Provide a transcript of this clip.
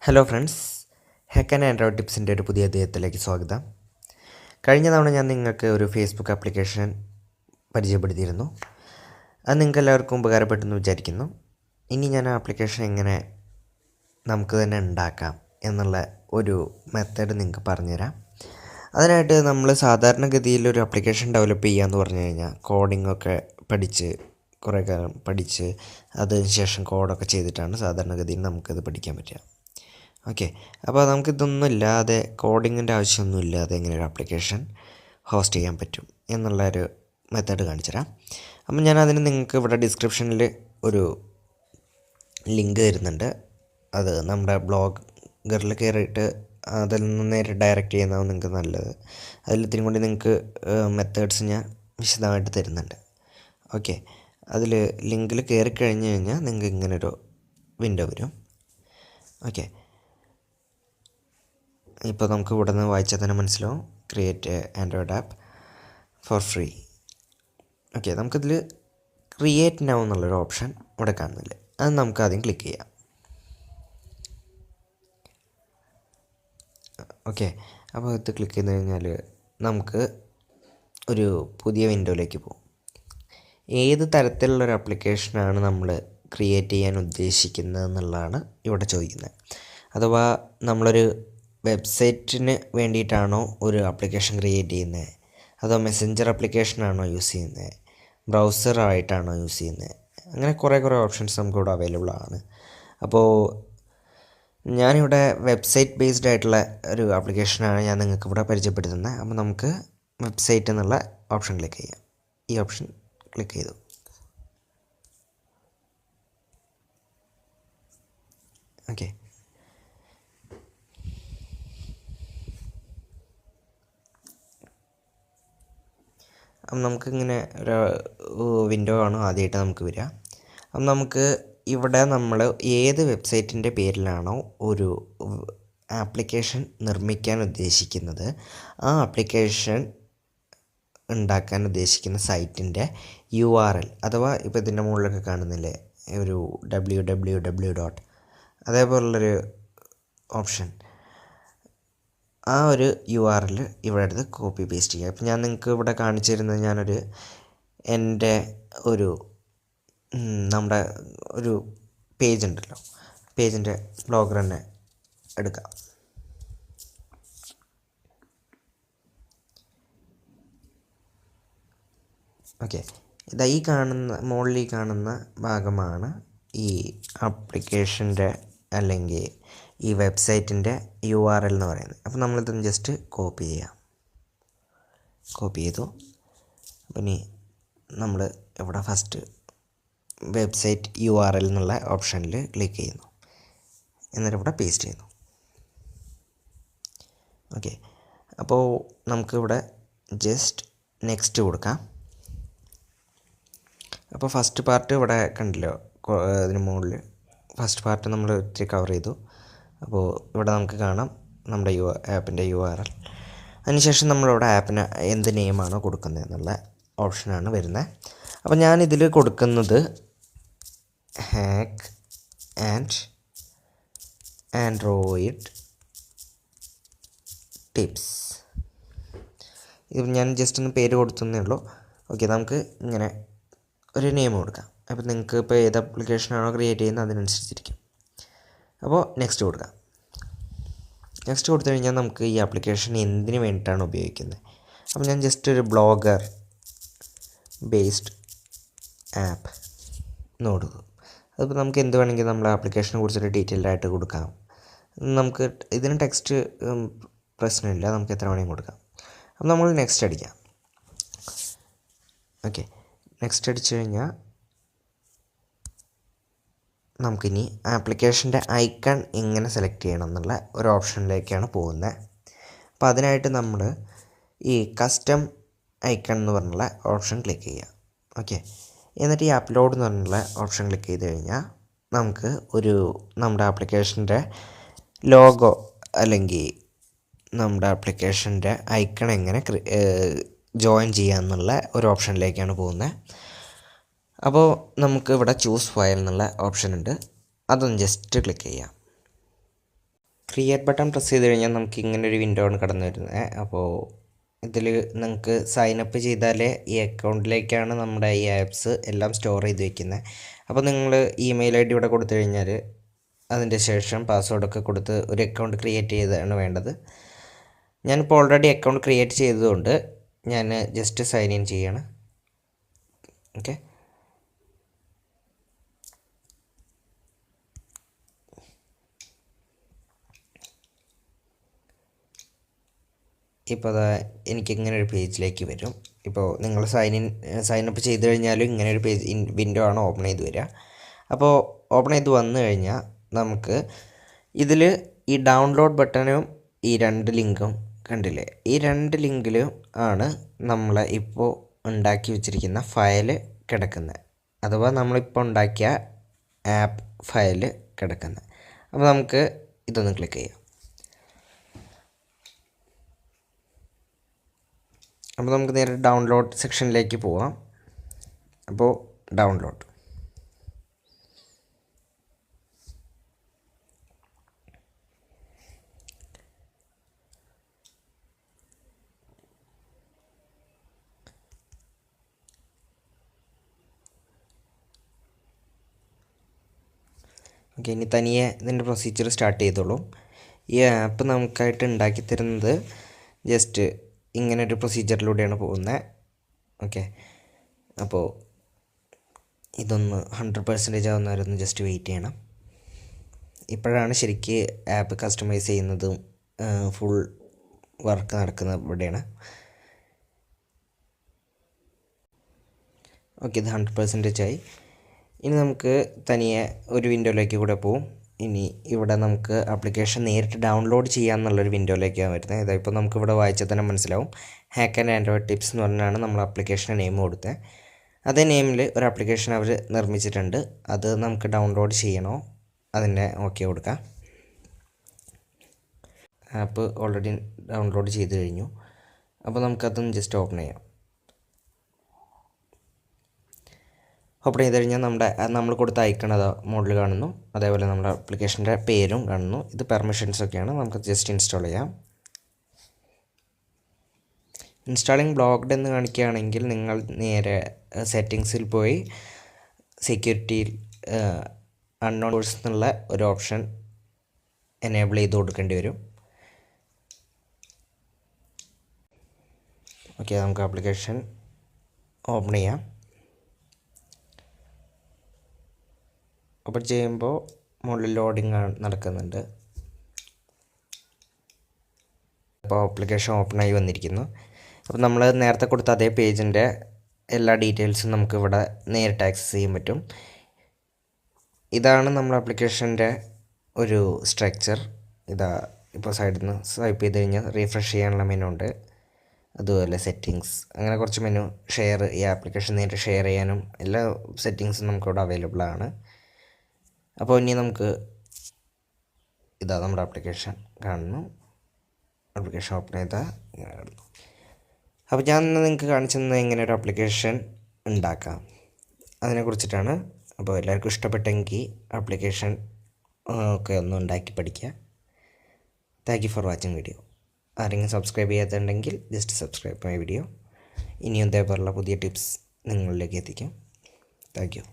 Hello friends, hack and android ടിപ്സിൻ്റെ ഒരു പുതിയ അധ്യായത്തിലേക്ക് സ്വാഗതം. കഴിഞ്ഞ തവണ ഞാൻ നിങ്ങൾക്ക് ഒരു ഫേസ്ബുക്ക് ആപ്ലിക്കേഷൻ പരിചയപ്പെടുത്തിയിരുന്നു. അത് നിങ്ങൾക്ക് എല്ലാവർക്കും ഉപകാരപ്പെട്ടെന്ന് വിചാരിക്കുന്നു. ഇനി ഞാൻ ആ ആപ്ലിക്കേഷൻ എങ്ങനെ നമുക്ക് തന്നെ ഉണ്ടാക്കാം എന്നുള്ള ഒരു മെത്തേഡ് നിങ്ങൾക്ക് പറഞ്ഞുതരാം. അതിനായിട്ട് നമ്മൾ സാധാരണഗതിയിൽ ഒരു ആപ്ലിക്കേഷൻ ഡെവലപ്പ് ചെയ്യാമെന്ന് പറഞ്ഞു കഴിഞ്ഞാൽ കോഡിങ്ങൊക്കെ പഠിച്ച് കുറേ കാലം പഠിച്ച് അതിന് ശേഷം കോഡൊക്കെ ചെയ്തിട്ടാണ് സാധാരണഗതിയിൽ നമുക്കത് പഠിക്കാൻ പറ്റുക. ഓക്കെ, അപ്പോൾ നമുക്കിതൊന്നും ഇല്ലാതെ കോഡിങ്ങിൻ്റെ ആവശ്യമൊന്നും ഇല്ലാതെ എങ്ങനെ ഒരു ആപ്ലിക്കേഷൻ ഹോസ്റ്റ് ചെയ്യാൻ പറ്റും എന്നുള്ളൊരു മെത്തേഡ് കാണിച്ചു തരാം. അപ്പം ഞാനതിന് നിങ്ങൾക്ക് ഇവിടെ ഡിസ്ക്രിപ്ഷനിൽ ഒരു ലിങ്ക് തരുന്നുണ്ട്. അത് നമ്മുടെ ബ്ലോഗറിൽ കയറിയിട്ട് അതിൽ നിന്ന് നേരെ ഡയറക്റ്റ് ചെയ്യുന്നതാണ് നിങ്ങൾക്ക് നല്ലത്. അതിൽ ഇത്തിരി കൂടി നിങ്ങൾക്ക് മെത്തേഡ്സ് ഞാൻ വിശദമായിട്ട് തരുന്നുണ്ട്. ഓക്കെ, അതിൽ ലിങ്കിൽ കയറി കഴിഞ്ഞ് കഴിഞ്ഞാൽ നിങ്ങൾക്ക് ഇങ്ങനൊരു വിൻഡോ വരും. ഓക്കെ, ഇപ്പോൾ നമുക്ക് ഇവിടെ നിന്ന് വായിച്ചാൽ തന്നെ മനസ്സിലാവും, create Android app four free. Okay, നമുക്കിതിൽ ക്രിയേറ്റ് നൗ എന്നുള്ളൊരു ഓപ്ഷൻ ഇവിടെ കാണുന്നില്ലേ, അത് നമുക്ക് ആദ്യം ക്ലിക്ക് ചെയ്യാം. ഓക്കെ, അപ്പോൾ ഇത് ക്ലിക്ക് ചെയ്ത് കഴിഞ്ഞാൽ നമുക്ക് ഒരു പുതിയ വിൻഡോയിലേക്ക് പോകും. ഏത് തരത്തിലുള്ളൊരു ആപ്ലിക്കേഷനാണ് നമ്മൾ ക്രിയേറ്റ് ചെയ്യാൻ ഉദ്ദേശിക്കുന്നത് എന്നുള്ളതാണ് ഇവിടെ ചോദിക്കുന്നത്. അഥവാ നമ്മളൊരു വെബ്സൈറ്റിന് വേണ്ടിയിട്ടാണോ ഒരു ആപ്ലിക്കേഷൻ ക്രിയേറ്റ് ചെയ്യുന്നത്, അതോ മെസ്സഞ്ചർ ആപ്ലിക്കേഷനാണോ യൂസ് ചെയ്യുന്നത്, ബ്രൗസറായിട്ടാണോ യൂസ് ചെയ്യുന്നത്, അങ്ങനെ കുറേ ഓപ്ഷൻസ് നമുക്കിവിടെ അവൈലബിൾ ആണ്. അപ്പോൾ ഞാനിവിടെ വെബ്സൈറ്റ് ബേസ്ഡ് ആയിട്ടുള്ള ഒരു ആപ്ലിക്കേഷനാണ് ഞാൻ നിങ്ങൾക്ക് ഇവിടെ പരിചയപ്പെടുത്തുന്നത്. അപ്പോൾ നമുക്ക് വെബ്സൈറ്റ് എന്നുള്ള ഓപ്ഷൻ ക്ലിക്ക് ചെയ്യാം. ഈ ഓപ്ഷൻ ക്ലിക്ക് ചെയ്തു. ഓക്കെ, അപ്പം നമുക്കിങ്ങനെ ഒരു വിൻഡോ ആണ് ആദ്യമായിട്ട് നമുക്ക് വരിക. അപ്പം നമുക്ക് ഇവിടെ നമ്മൾ ഏത് വെബ്സൈറ്റിൻ്റെ പേരിലാണോ ഒരു ആപ്ലിക്കേഷൻ നിർമ്മിക്കാൻ ഉദ്ദേശിക്കുന്നത്, ആ ആപ്ലിക്കേഷൻ ഉണ്ടാക്കാൻ ഉദ്ദേശിക്കുന്ന സൈറ്റിൻ്റെ URL, അഥവാ ഇപ്പോൾ ഇതിൻ്റെ മുകളിലൊക്കെ കാണുന്നില്ലേ ഒരു www. അതേപോലുള്ളൊരു ഓപ്ഷൻ, ആ ഒരു URL ഇവിടെ എടുത്ത് കോപ്പി പേസ്റ്റ് ചെയ്യുക. അപ്പോൾ ഞാൻ നിങ്ങൾക്ക് ഇവിടെ കാണിച്ചു തരുന്നത് എൻ്റെ നമ്മുടെ ഒരു പേജ് ഉണ്ടല്ലോ, പേജിൻ്റെ ബ്ലോഗർ തന്നെ എടുക്കാം. ഓക്കെ, ഇതാ ഈ മുകളിൽ കാണുന്ന ഭാഗമാണ് ഈ ആപ്ലിക്കേഷൻ്റെ അല്ലെങ്കിൽ ഈ വെബ്സൈറ്റിൻ്റെ URL എന്ന് പറയുന്നത്. അപ്പോൾ നമ്മളിതൊന്ന് ജസ്റ്റ് കോപ്പി ചെയ്യാം. കോപ്പി ചെയ്തു. അപ്പോൾ ഇനി നമ്മൾ ഇവിടെ ഫസ്റ്റ് വെബ്സൈറ്റ് URL എന്നുള്ള ഓപ്ഷനിൽ ക്ലിക്ക് ചെയ്യുന്നു, എന്നിട്ട് ഇവിടെ പേസ്റ്റ് ചെയ്യുന്നു. ഓക്കെ, അപ്പോൾ നമുക്കിവിടെ ജസ്റ്റ് നെക്സ്റ്റ് കൊടുക്കാം. അപ്പോൾ ഫസ്റ്റ് പാർട്ട് ഇവിടെ കണ്ടല്ലോ, ഇതിന് മുകളിൽ ഫസ്റ്റ് പാർട്ട് നമ്മൾ ഒത്തിരി കവർ ചെയ്തു. അപ്പോൾ ഇവിടെ നമുക്ക് കാണാം നമ്മുടെ ആപ്പിൻ്റെ URL. അതിനുശേഷം നമ്മളിവിടെ ആപ്പിന് എന്ത് നെയിമാണോ കൊടുക്കുന്നത് എന്നുള്ള ഓപ്ഷനാണ് വരുന്നത്. അപ്പോൾ ഞാനിതിൽ കൊടുക്കുന്നത് ഹാക്ക് ആൻഡ് ആൻഡ്രോയിഡ് ടിപ്സ്. ഇത് ഞാൻ ജസ്റ്റ് ഒന്ന് പേര് കൊടുത്തതേ ഉള്ളൂ. ഓക്കെ, നമുക്ക് ഇങ്ങനെ ഒരു നെയിം കൊടുക്കാം. അപ്പോൾ നിങ്ങൾക്ക് ഇപ്പോൾ ഏത് ആപ്ലിക്കേഷനാണോ ക്രിയേറ്റ് ചെയ്യുന്നത് അതിനനുസരിച്ചിരിക്കും. അപ്പോൾ നെക്സ്റ്റ് കൊടുക്കാം. നെക്സ്റ്റ് കൊടുത്തു കഴിഞ്ഞാൽ നമുക്ക് ഈ ആപ്ലിക്കേഷൻ എന്തിനു വേണ്ടിയിട്ടാണ് ഉപയോഗിക്കുന്നത്. അപ്പോൾ ഞാൻ ജസ്റ്റ് ഒരു ബ്ലോഗർ ബേസ്ഡ് ആപ്പ് എന്ന് കൊടുക്കും. അതിപ്പോൾ നമുക്ക് എന്ത് വേണമെങ്കിൽ നമ്മൾ ആപ്ലിക്കേഷനെ കുറിച്ചിട്ട് ഡീറ്റെയിൽഡ് ആയിട്ട് കൊടുക്കാം. നമുക്ക് ഇതിന് ടെക്സ്റ്റ് പ്രശ്നമില്ല, നമുക്ക് എത്ര വേണമെങ്കിൽ കൊടുക്കാം. അപ്പോൾ നമ്മൾ നെക്സ്റ്റ് അടിക്കാം. ഓക്കെ, നെക്സ്റ്റ് അടിച്ചു കഴിഞ്ഞാൽ നമുക്കിനി ആപ്ലിക്കേഷൻ്റെ ഐക്കൺ എങ്ങനെ സെലക്ട് ചെയ്യണം എന്നുള്ള ഒരു ഓപ്ഷനിലേക്കാണ് പോകുന്നത്. അപ്പോൾ അതിനായിട്ട് നമ്മൾ ഈ കസ്റ്റം ഐക്കൺ എന്ന് പറഞ്ഞുള്ള ഓപ്ഷൻ ക്ലിക്ക് ചെയ്യുക. ഓക്കെ, എന്നിട്ട് ഈ അപ്ലോഡ് എന്ന് പറഞ്ഞുള്ള ഓപ്ഷൻ ക്ലിക്ക് ചെയ്ത് കഴിഞ്ഞാൽ നമുക്ക് നമ്മുടെ ആപ്ലിക്കേഷൻ്റെ ലോഗോ അല്ലെങ്കിൽ നമ്മുടെ ആപ്ലിക്കേഷൻ്റെ ഐക്കൺ എങ്ങനെ ജോയിൻ ചെയ്യുക എന്നുള്ള ഒരു ഓപ്ഷനിലേക്കാണ് പോകുന്നത്. അപ്പോൾ നമുക്ക് ഇവിടെ ചൂസ് ഫയൽ എന്നുള്ള ഓപ്ഷൻ ഉണ്ട്, അതൊന്ന് ജസ്റ്റ് ക്ലിക്ക് ചെയ്യാം. ക്രിയേറ്റ് ബട്ടൺ പ്രസ് ചെയ്ത് കഴിഞ്ഞാൽ നമുക്ക് ഇങ്ങനെ ഒരു വിൻഡോ ആണ് കടന്നു വരുന്നത്. അപ്പോൾ ഇതിൽ നിങ്ങൾക്ക് സൈൻ അപ്പ് ചെയ്താലേ ഈ അക്കൗണ്ടിലേക്കാണ് നമ്മുടെ ഈ ആപ്സ് എല്ലാം സ്റ്റോർ ചെയ്ത് വെക്കുന്നത്. അപ്പോൾ നിങ്ങൾ ഇമെയിൽ ID ഇവിടെ കൊടുത്തു കഴിഞ്ഞാൽ അതിൻ്റെ ശേഷം പാസ്വേഡൊക്കെ കൊടുത്ത് ഒരു അക്കൗണ്ട് ക്രിയേറ്റ് ചെയ്താണ് വേണ്ടത്. ഞാനിപ്പോൾ ഓൾറെഡി അക്കൗണ്ട് ക്രിയേറ്റ് ചെയ്തതുകൊണ്ട് ഞാൻ ജസ്റ്റ് സൈൻ ഇൻ ചെയ്യാണ്. ഓക്കെ, ഇപ്പോൾ അതാ എനിക്കിങ്ങനെ ഒരു പേജിലേക്ക് വരും. ഇപ്പോൾ നിങ്ങൾ സൈൻ അപ്പ് ചെയ്ത് കഴിഞ്ഞാലും ഇങ്ങനെ ഒരു പേജ് വിൻഡോ ആണ് ഓപ്പൺ ചെയ്ത് വരിക. അപ്പോൾ ഓപ്പൺ ചെയ്ത് വന്നു കഴിഞ്ഞാൽ നമുക്ക് ഇതിൽ ഈ ഡൗൺലോഡ് ബട്ടണും ഈ 2 ലിങ്കും കണ്ടില്ലേ, ഈ 2 ലിങ്കിലും ആണ് നമ്മൾ ഇപ്പോൾ ഉണ്ടാക്കി വെച്ചിരിക്കുന്ന ഫയൽ കിടക്കുന്നത്, അഥവാ നമ്മളിപ്പോൾ ഉണ്ടാക്കിയ ആപ്പ് ഫയൽ കിടക്കുന്നത്. അപ്പോൾ നമുക്ക് ഇതൊന്ന് ക്ലിക്ക് ചെയ്യാം. അപ്പോൾ നമുക്ക് നേരെ ഡൗൺലോഡ് സെക്ഷനിലേക്ക് പോവാം. അപ്പോൾ ഡൗൺലോഡ്, ഓക്കെ, ഇനി തനിയെ ഇതിൻ്റെ പ്രൊസീജിയർ സ്റ്റാർട്ട് ചെയ്തോളൂ. ഈ ആപ്പ് നമുക്കായിട്ട് ഉണ്ടാക്കി തരുന്നത് ജസ്റ്റ് ഇങ്ങനൊരു പ്രൊസീജിയറിലൂടെയാണ് പോകുന്നത്. ഓക്കെ, അപ്പോൾ ഇതൊന്ന് 100% ആവുന്നവരൊന്ന് ജസ്റ്റ് വെയിറ്റ് ചെയ്യണം. ഇപ്പോഴാണ് ശരിക്ക് ആപ്പ് കസ്റ്റമൈസ് ചെയ്യുന്നതും ഫുൾ വർക്ക് നടക്കുന്നത് ഇവിടെയാണ്. ഓക്കെ, ഇത് 100% ആയി. ഇനി നമുക്ക് തനിയെ ഒരു വിൻഡോയിലേക്ക് കൂടെ പോവും. ഇനി ഇവിടെ നമുക്ക് ആപ്ലിക്കേഷൻ നേരിട്ട് ഡൗൺലോഡ് ചെയ്യാമെന്നുള്ളൊരു വിൻഡോയിലേക്കാണ് വരുന്നത്. ഇതായിപ്പോൾ നമുക്കിവിടെ വായിച്ചാൽ തന്നെ മനസ്സിലാവും, ഹാക്ക് ആൻഡ് ആൻഡ്രോയിഡ് ടിപ്സ് എന്ന് പറഞ്ഞാണ് നമ്മൾ ആപ്ലിക്കേഷന് നെയിം കൊടുത്തത്. അതേ നെയിമിൽ ഒരു ആപ്ലിക്കേഷൻ അവർ നിർമ്മിച്ചിട്ടുണ്ട്. അത് നമുക്ക് ഡൗൺലോഡ് ചെയ്യണോ, അതിൻ്റെ ഓക്കെ കൊടുക്കാം. ആപ്പ് ഓൾറെഡി ഡൗൺലോഡ് ചെയ്ത് കഴിഞ്ഞു. അപ്പോൾ നമുക്കതൊന്ന് ജസ്റ്റ് ഓപ്പൺ ചെയ്യാം. ഓപ്പൺ ചെയ്ത് കഴിഞ്ഞാൽ നമ്മൾ കൊടുത്ത ഐക്കൺ അത് മോഡിൽ കാണുന്നു. അതേപോലെ നമ്മുടെ ആപ്ലിക്കേഷൻ്റെ പേരും കാണുന്നു. ഇത് പെർമിഷൻസൊക്കെയാണ്. നമുക്ക് ജസ്റ്റ് ഇൻസ്റ്റാൾ ചെയ്യാം. ഇൻസ്റ്റാളിങ് ബ്ലോക്ക്ഡ് എന്ന് കാണിക്കുകയാണെങ്കിൽ നിങ്ങൾ നേരെ സെറ്റിങ്സിൽ പോയി സെക്യൂരിറ്റിയിൽ അൺനോൺ സോഴ്സ് എന്നുള്ള ഒരു ഓപ്ഷൻ എനേബിൾ ചെയ്ത് കൊടുക്കേണ്ടി വരും. ഓക്കെ, നമുക്ക് ആപ്ലിക്കേഷൻ ഓപ്പൺ ചെയ്യാം. ഓപ്പൺ ചെയ്യുമ്പോൾ മുകളിൽ ലോഡിങ് നടക്കുന്നുണ്ട്. അപ്പോൾ ആപ്ലിക്കേഷൻ ഓപ്പണായി വന്നിരിക്കുന്നു. അപ്പോൾ നമ്മൾ നേരത്തെ കൊടുത്ത അതേ പേജിൻ്റെ എല്ലാ ഡീറ്റെയിൽസും നമുക്ക് ഇവിടെ നേരിട്ട് ആക്സസ് ചെയ്യാൻ പറ്റും. ഇതാണ് നമ്മുടെ ആപ്ലിക്കേഷൻ്റെ ഒരു സ്ട്രക്ചർ. ഇതാ ഇപ്പോൾ സൈഡിൽ നിന്ന് സ്വൈപ്പ് ചെയ്ത് കഴിഞ്ഞാൽ റീഫ്രഷ് ചെയ്യാനുള്ള മെനു ഉണ്ട്. അതുപോലെ സെറ്റിങ്സ്, അങ്ങനെ കുറച്ച് മെനു, ഈ ആപ്ലിക്കേഷൻ നേരിട്ട് ഷെയർ ചെയ്യാനും എല്ലാ സെറ്റിങ്സും നമുക്കിവിടെ അവൈലബിൾ ആണ്. അപ്പോൾ ഇനി നമുക്ക് ഇതാ നമ്മുടെ ആപ്ലിക്കേഷൻ കാണുന്നു. ആപ്ലിക്കേഷൻ ഓപ്പൺ ചെയ്താൽ ഇങ്ങനെ കാണുന്നു. അപ്പോൾ ഞാൻ നിങ്ങൾക്ക് കാണിച്ചു തന്നത് എങ്ങനെ ഒരു ആപ്ലിക്കേഷൻ ഉണ്ടാക്കാം അതിനെക്കുറിച്ചിട്ടാണ്. അപ്പോൾ എല്ലാവർക്കും ഇഷ്ടപ്പെട്ടെങ്കിൽ ആപ്ലിക്കേഷൻ ഒക്കെ ഒന്ന് ഉണ്ടാക്കി പഠിക്കുക. Thank you for watching video. ആരെങ്കിലും സബ്സ്ക്രൈബ് ചെയ്യാത്തുണ്ടെങ്കിൽ ജസ്റ്റ് സബ്സ്ക്രൈബ് മൈ വീഡിയോ. ഇനിയും ഇതേപോലുള്ള പുതിയ ടിപ്സ് നിങ്ങളിലേക്ക് എത്തിക്കും. Thank U.